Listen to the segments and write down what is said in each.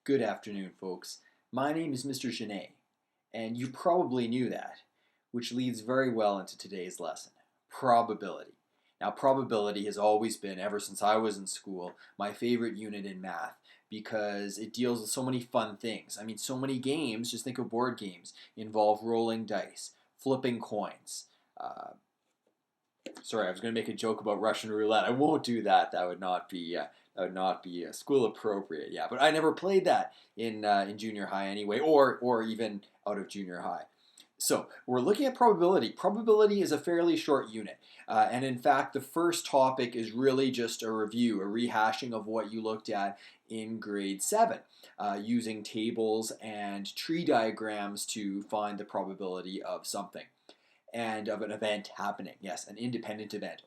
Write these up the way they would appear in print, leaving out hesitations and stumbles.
Good afternoon, folks. My name is Mr. Genet, and you probably knew that, which leads very well into today's lesson, probability. Now, probability has always been, ever since I was in school, my favorite unit in math because it deals with so many fun things. I mean, so many games, just think of board games, involve rolling dice, flipping coins. Uh, Sorry, I was going to make a joke about Russian roulette. I won't do that. That would not be school appropriate. Yeah, but I never played that in junior high anyway, or even out of junior high. So we're looking at probability. Probability is a fairly short unit, and in fact, the first topic is really just a review, a rehashing of what you looked at in grade 7, using tables and tree diagrams to find the probability of something and of an event happening. Yes, an independent event.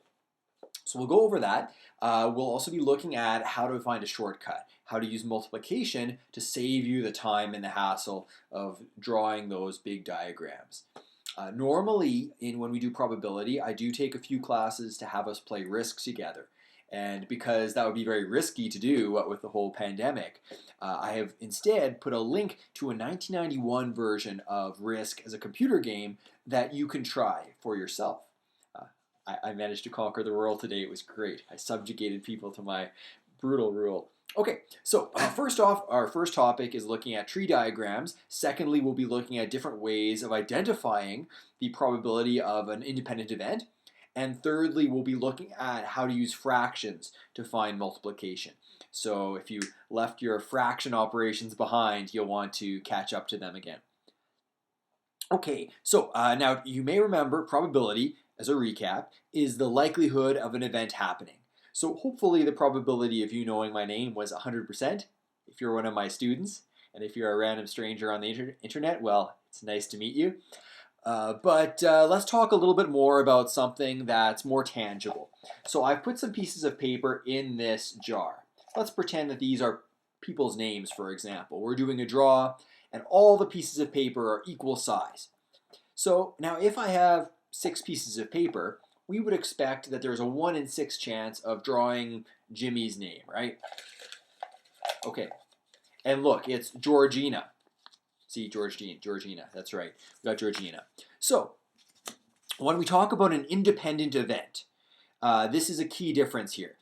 So we'll go over that. We'll also be looking at how to find a shortcut, how to use multiplication to save you the time and the hassle of drawing those big diagrams. Normally, when we do probability, I do take a few classes to have us play Risk together. And because that would be very risky to do, what with the whole pandemic, I have instead put a link to a 1991 version of Risk as a computer game that you can try for yourself. Uh, I managed to conquer the world today. It was great. I subjugated people to my brutal rule. Okay, so first off, our first topic is looking at tree diagrams. Secondly, we'll be looking at different ways of identifying the probability of an independent event. And thirdly, we'll be looking at how to use fractions to find multiplication. So if you left your fraction operations behind, you'll want to catch up to them again. Okay, so now you may remember probability, as a recap, is the likelihood of an event happening. So hopefully the probability of you knowing my name was 100% if you're one of my students. And if you're a random stranger on the internet, well, it's nice to meet you. But let's talk a little bit more about something that's more tangible. So I've put some pieces of paper in this jar. Let's pretend that these are people's names, for example. We're doing a draw, and all the pieces of paper are equal size. So now if I have 6 pieces of paper, we would expect that there's a 1 in 6 chance of drawing Jimmy's name, right? Okay, and look, it's Georgina. See, Georgina, that's right. We got Georgina. So, when we talk about an independent event, this is a key difference here.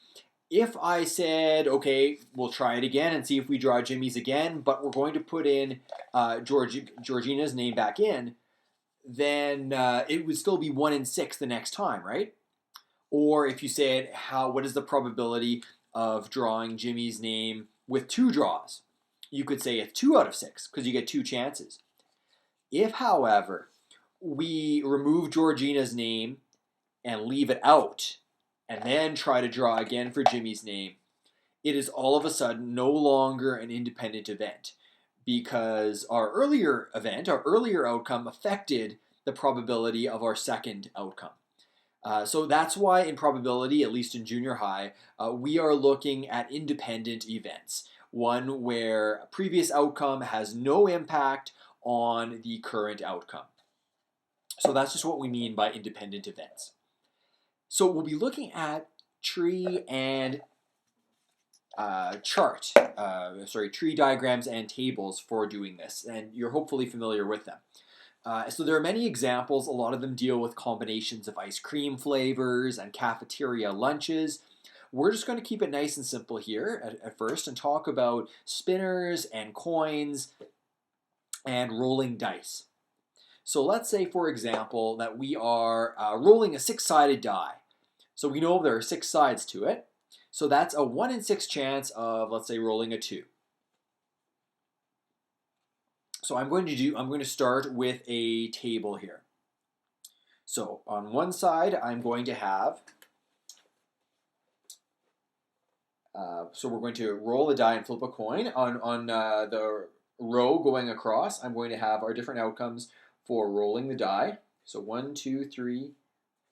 If I said, okay, we'll try it again and see if we draw Jimmy's again, but we're going to put in Georgina's name back in, then it would still be 1 in 6 the next time, right? Or if you said, what is the probability of drawing Jimmy's name with 2 draws? You could say it's 2 out of 6 because you get 2 chances. If, however, we remove Georgina's name and leave it out and then try to draw again for Jimmy's name, it is all of a sudden no longer an independent event because our earlier event, our earlier outcome affected the probability of our second outcome. So that's why in probability, at least in junior high, we are looking at independent events. One where a previous outcome has no impact on the current outcome. So that's just what we mean by independent events. So we'll be looking at tree and tree diagrams and tables for doing this, and you're hopefully familiar with them. So there are many examples. A lot of them deal with combinations of ice cream flavors and cafeteria lunches. We're just going to keep it nice and simple here at first and talk about spinners and coins and rolling dice. So let's say, for example, that we are rolling a 6-sided die. So we know there are 6 sides to it. So that's a 1 in 6 chance of, let's say, rolling a 2. So I'm going to start with a table here. So on one side, I'm going to have so we're going to roll a die and flip a coin. On the row going across, I'm going to have our different outcomes for rolling the die. So 1, 2, 3,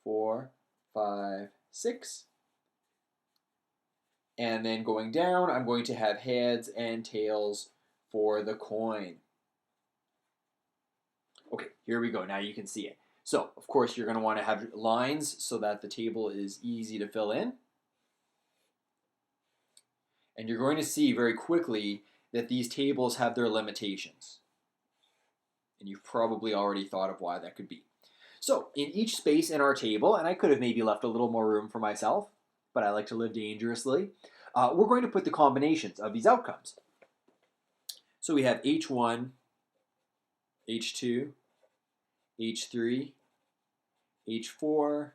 4, 5, 6. And then going down, I'm going to have heads and tails for the coin. Okay, here we go. Now you can see it. So, of course, you're going to want to have lines so that the table is easy to fill in. And you're going to see very quickly that these tables have their limitations. And you've probably already thought of why that could be. So in each space in our table, and I could have maybe left a little more room for myself, but I like to live dangerously, we're going to put the combinations of these outcomes. So we have H1, H2, H3, H4,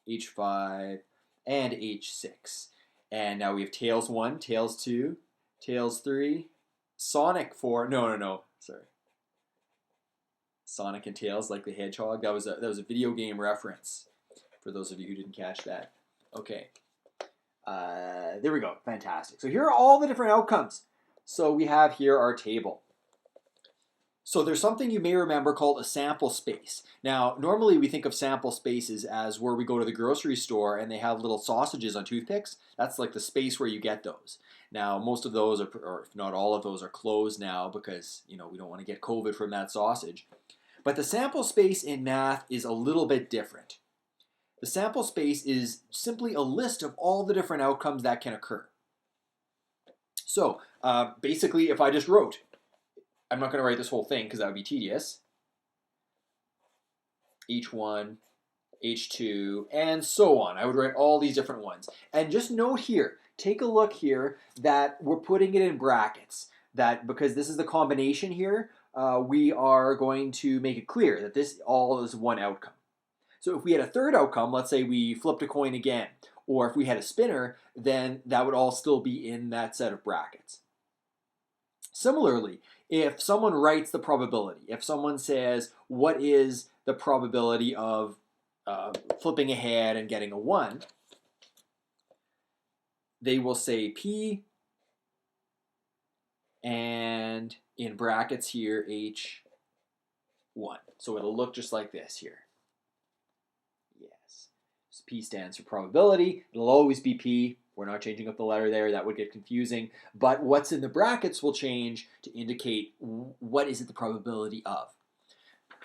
H5, and H6. And now we have tails 1, tails 2, tails 3, Sonic 4, no, sorry. Sonic and Tails like the Hedgehog. That was a video game reference for those of you who didn't catch that. Okay. There we go. Fantastic. So here are all the different outcomes. So we have here our table. So there's something you may remember called a sample space. Now, normally we think of sample spaces as where we go to the grocery store and they have little sausages on toothpicks. That's like the space where you get those. Now, most of those, or if not all of those, are closed now because, we don't want to get COVID from that sausage. But the sample space in math is a little bit different. The sample space is simply a list of all the different outcomes that can occur. So basically, if I just wrote, I'm not going to write this whole thing because that would be tedious. H1, H2, and so on. I would write all these different ones. And just note here, take a look here that we're putting it in brackets. That because this is the combination here, we are going to make it clear that this all is one outcome. So if we had a third outcome, let's say we flipped a coin again, or if we had a spinner, then that would all still be in that set of brackets. Similarly, if someone writes the probability, if someone says, what is the probability of flipping ahead and getting a 1, they will say P, and in brackets here, H1. So it'll look just like this here. Yes. So P stands for probability. It'll always be P. We're not changing up the letter there. That would get confusing. But what's in the brackets will change to indicate what is it the probability of.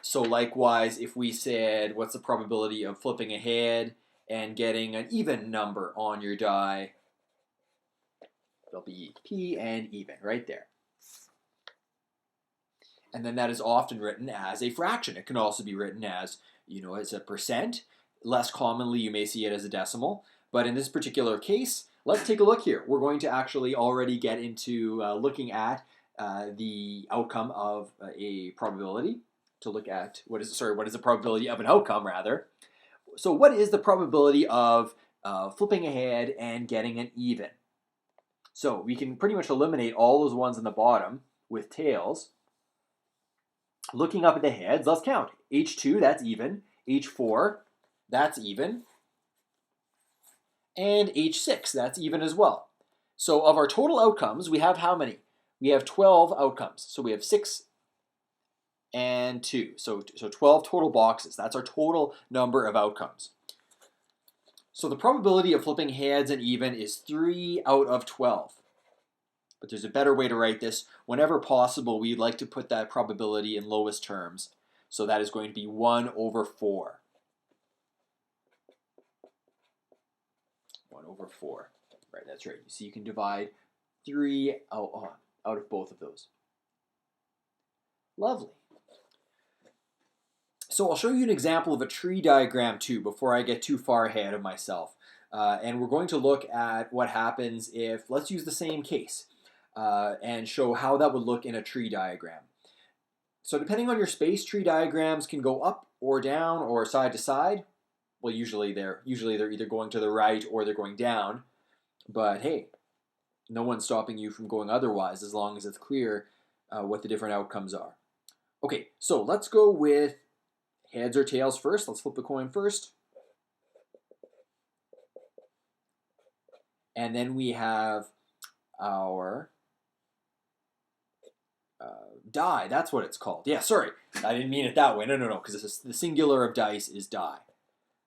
So likewise, if we said, what's the probability of flipping ahead and getting an even number on your die, there'll be P and even right there. And then that is often written as a fraction. It can also be written as, as a percent. Less commonly, you may see it as a decimal. But in this particular case, let's take a look here. We're going to actually already get into looking at the outcome of a probability. To look at what is the probability of an outcome, rather. So what is the probability of flipping ahead and getting an even? So we can pretty much eliminate all those ones in the bottom with tails. Looking up at the heads, let's count. H2, that's even. H4, that's even. And H6, that's even as well. So of our total outcomes, we have how many? We have 12 outcomes. So we have 6 and 2. So 12 total boxes. That's our total number of outcomes. So the probability of flipping heads and even is 3 out of 12. But there's a better way to write this. Whenever possible, we'd like to put that probability in lowest terms. So that is going to be 1 over 4. 1 over 4. Right, that's right. You see, you can divide 3 out of both of those. Lovely. So I'll show you an example of a tree diagram too before I get too far ahead of myself. And we're going to look at what happens if, let's use the same case, and show how that would look in a tree diagram. So depending on your space, tree diagrams can go up or down or side to side. Well, usually they're either going to the right or they're going down. But hey, no one's stopping you from going otherwise as long as it's clear what the different outcomes are. Okay, so let's go with heads or tails first. Let's flip the coin first. And then we have our die. That's what it's called. Yeah, sorry. I didn't mean it that way. No, because the singular of dice is die.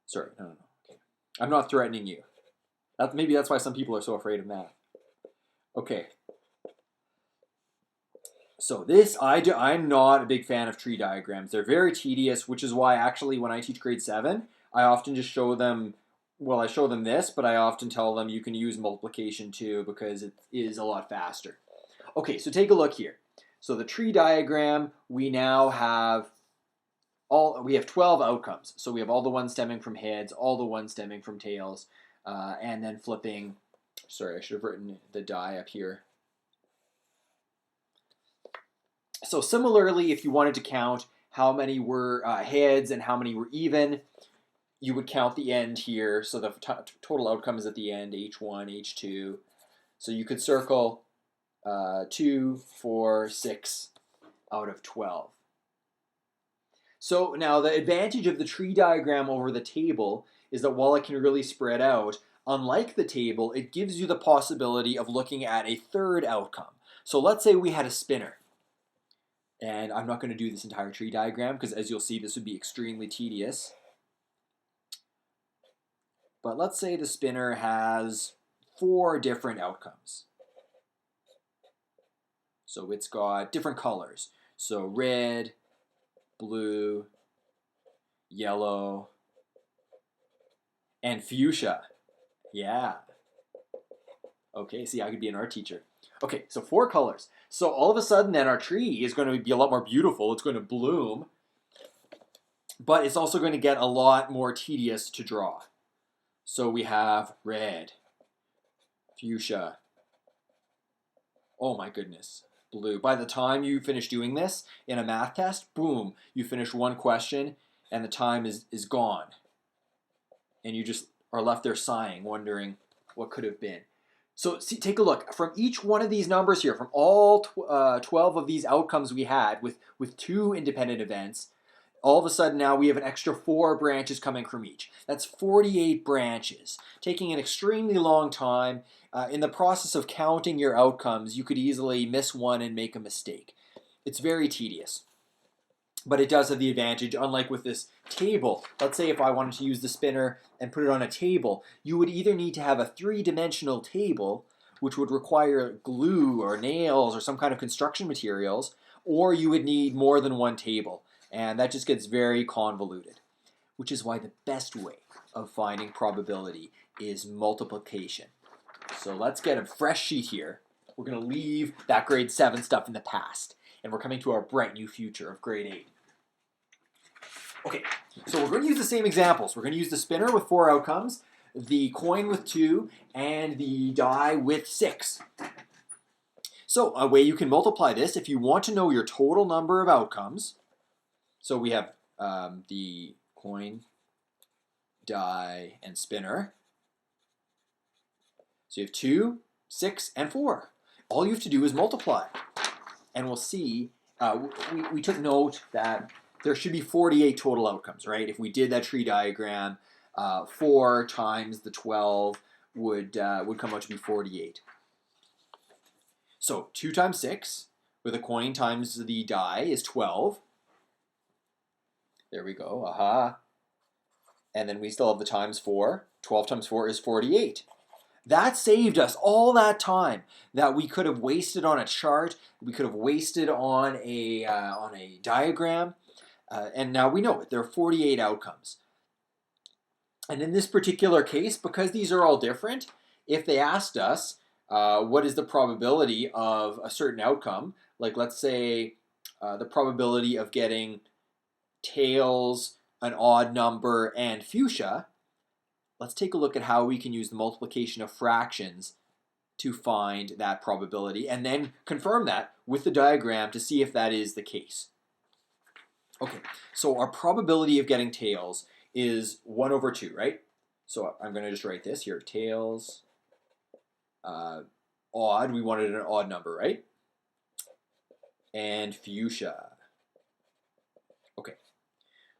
Sorry, no. Okay. I'm not threatening you. Maybe that's why some people are so afraid of math. Okay. So I'm not a big fan of tree diagrams. They're very tedious, which is why actually when I teach grade 7, I often just show them, I show them this, but I often tell them you can use multiplication too because it is a lot faster. Okay, so take a look here. So the tree diagram, we now have we have 12 outcomes. So we have all the ones stemming from heads, all the ones stemming from tails, and then flipping. Sorry, I should have written the die up here. So similarly, if you wanted to count how many were heads and how many were even, you would count the end here. So the total outcome is at the end, H1, H2. So you could circle 2, 4, 6 out of 12. So now the advantage of the tree diagram over the table is that while it can really spread out, unlike the table, it gives you the possibility of looking at a third outcome. So let's say we had a spinner. And I'm not going to do this entire tree diagram because, as you'll see, this would be extremely tedious. But let's say the spinner has 4 different outcomes. So it's got different colors. So red, blue, yellow, and fuchsia. Yeah. Okay, see, I could be an art teacher. Okay, so 4 colors. So all of a sudden then our tree is going to be a lot more beautiful. It's going to bloom. But it's also going to get a lot more tedious to draw. So we have red, fuchsia, oh my goodness, blue. By the time you finish doing this in a math test, boom, you finish one question and the time is gone. And you just are left there sighing, wondering what could have been. So see, take a look. From each one of these numbers here, from all 12 of these outcomes we had with 2 independent events, all of a sudden now we have an extra 4 branches coming from each. That's 48 branches, taking an extremely long time. In the process of counting your outcomes, you could easily miss one and make a mistake. It's very tedious. But it does have the advantage, unlike with this table. Let's say if I wanted to use the spinner and put it on a table, you would either need to have a 3-dimensional table, which would require glue or nails or some kind of construction materials, or you would need more than one table. And that just gets very convoluted, which is why the best way of finding probability is multiplication. So let's get a fresh sheet here. We're going to leave that grade 7 stuff in the past, and we're coming to our bright new future of grade 8. Okay, so we're going to use the same examples. We're going to use the spinner with 4 outcomes, the coin with 2, and the die with 6. So a way you can multiply this, if you want to know your total number of outcomes, so we have the coin, die, and spinner. So you have 2, 6, and 4. All you have to do is multiply. And we'll see, we took note that there should be 48 total outcomes, right? If we did that tree diagram, 4 times the 12 would come out to be 48. So 2 times 6 with a coin times the die is 12. There we go, aha. And then we still have the times 4. 12 times 4 is 48. That saved us all that time that we could have wasted on a chart, we could have wasted on a diagram, and now we know it. There are 48 outcomes. And in this particular case, because these are all different, if they asked us what is the probability of a certain outcome, like let's say the probability of getting tails, an odd number, and fuchsia, let's take a look at how we can use the multiplication of fractions to find that probability and then confirm that with the diagram to see if that is the case. Okay, so our probability of getting tails is 1 over 2, right? So I'm going to just write this here, tails, odd, we wanted an odd number, right? And fuchsia. Okay,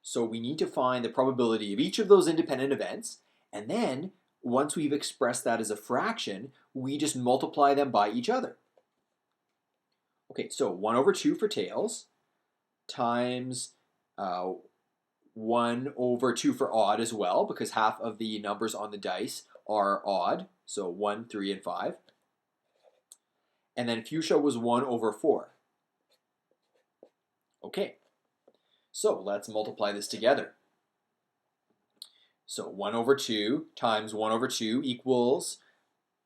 so we need to find the probability of each of those independent events, and then once we've expressed that as a fraction, we just multiply them by each other. Okay, so 1 over 2 for tails times 1 over 2 for odd as well, because half of the numbers on the dice are odd, so 1, 3, and 5. And then fuchsia was 1 over 4. Okay, so let's multiply this together. So 1 over 2 times 1 over 2 equals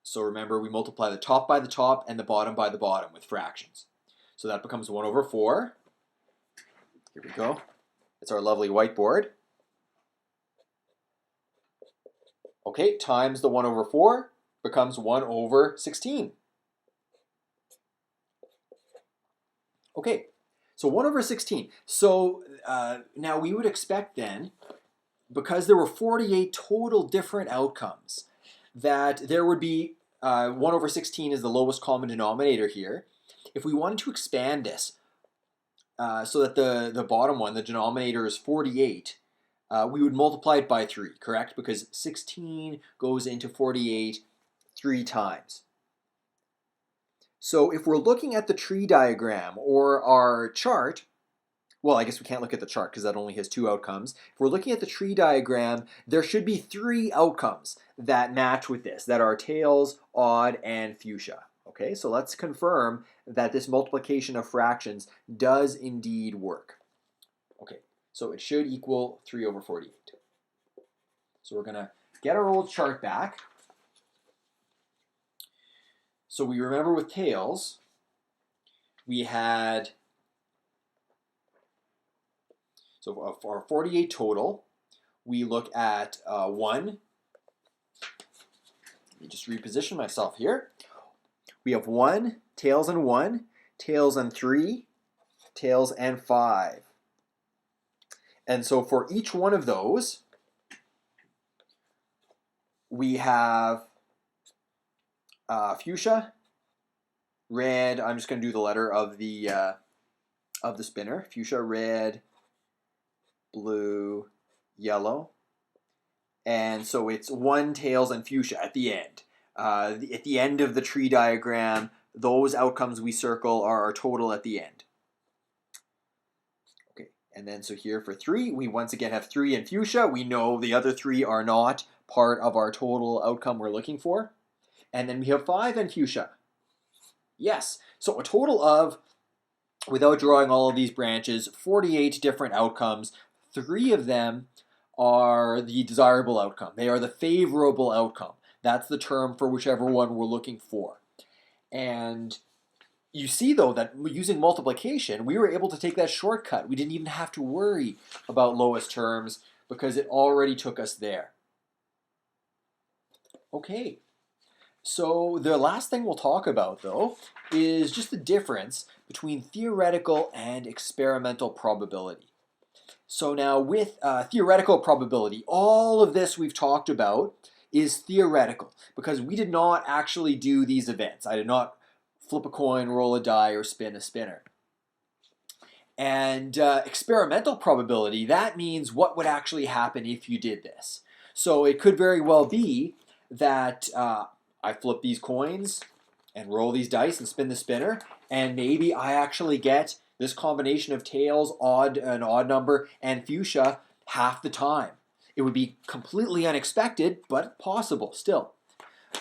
So remember, we multiply the top by the top and the bottom by the bottom with fractions. So that becomes 1 over 4. Here we go. It's our lovely whiteboard. Okay, times the 1 over 4 becomes 1 over 16. Okay, so 1 over 16. So now we would expect then, because there were 48 total different outcomes, that there would be 1 over 16 is the lowest common denominator here. If we wanted to expand this so that the bottom one, the denominator, is 48, we would multiply it by 3, correct? Because 16 goes into 48 3 times. So if we're looking at the tree diagram or our chart, well, I guess we can't look at the chart because that only has 2 outcomes. If we're looking at the tree diagram, there should be 3 outcomes that match with this, that are tails, odd, and fuchsia. Okay, so let's confirm that this multiplication of fractions does indeed work. Okay, so it should equal 3 over 48. So we're going to get our old chart back. So we remember with tails, we had, so for our 48 total, we look at 1. Let me just reposition myself here. We have 1, tails and 1, tails and 3, tails and 5. And so for each one of those, we have fuchsia, red. I'm just going to do the letter of the spinner. Fuchsia, red, blue, yellow. And so it's 1, tails, and fuchsia at the end. At the end of the tree diagram, those outcomes we circle are our total at the end. Okay, and then so here for 3, we once again have 3 and fuchsia. We know the other 3 are not part of our total outcome we're looking for. And then we have 5 and fuchsia. Yes, so a total of, without drawing all of these branches, 48 different outcomes. 3 of them are the desirable outcome. They are the favorable outcome. That's the term for whichever one we're looking for. And you see, though, that using multiplication, we were able to take that shortcut. We didn't even have to worry about lowest terms because it already took us there. Okay. So the last thing we'll talk about, though, is just the difference between theoretical and experimental probability. So now with theoretical probability, all of this we've talked about is theoretical because we did not actually do these events. I did not flip a coin, roll a die, or spin a spinner. And experimental probability, that means what would actually happen if you did this. So it could very well be that I flip these coins and roll these dice and spin the spinner, and maybe I actually get this combination of tails, an odd number, and fuchsia half the time. It would be completely unexpected, but possible still.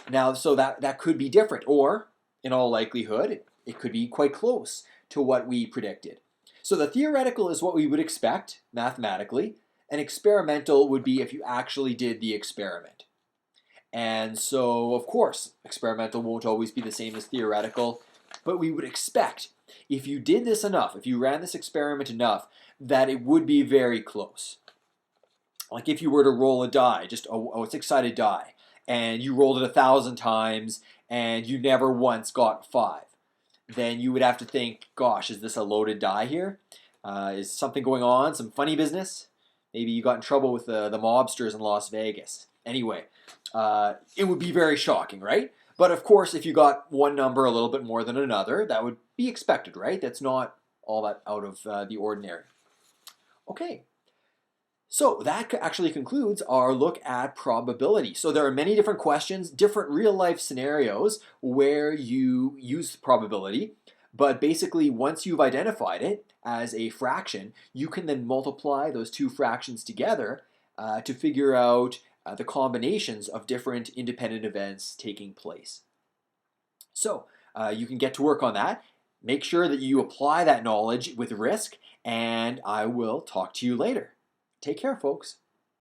Now, so that could be different, or in all likelihood, it could be quite close to what we predicted. So the theoretical is what we would expect mathematically, and experimental would be if you actually did the experiment. And so, of course, experimental won't always be the same as theoretical, but we would expect, if you did this enough, if you ran this experiment enough, that it would be very close. Like if you were to roll a die, just a 6-sided die, and you rolled it 1,000 times, and you never once got 5, then you would have to think, gosh, is this a loaded die here? Is something going on, some funny business? Maybe you got in trouble with the mobsters in Las Vegas. Anyway, it would be very shocking, right? But of course, if you got one number a little bit more than another, that would be expected, right? That's not all that out of the ordinary. Okay, so that actually concludes our look at probability. So there are many different questions, different real-life scenarios where you use probability, but basically once you've identified it as a fraction, you can then multiply those 2 fractions together to figure out the combinations of different independent events taking place. So you can get to work on that. Make sure that you apply that knowledge with risk, and I will talk to you later. Take care, folks.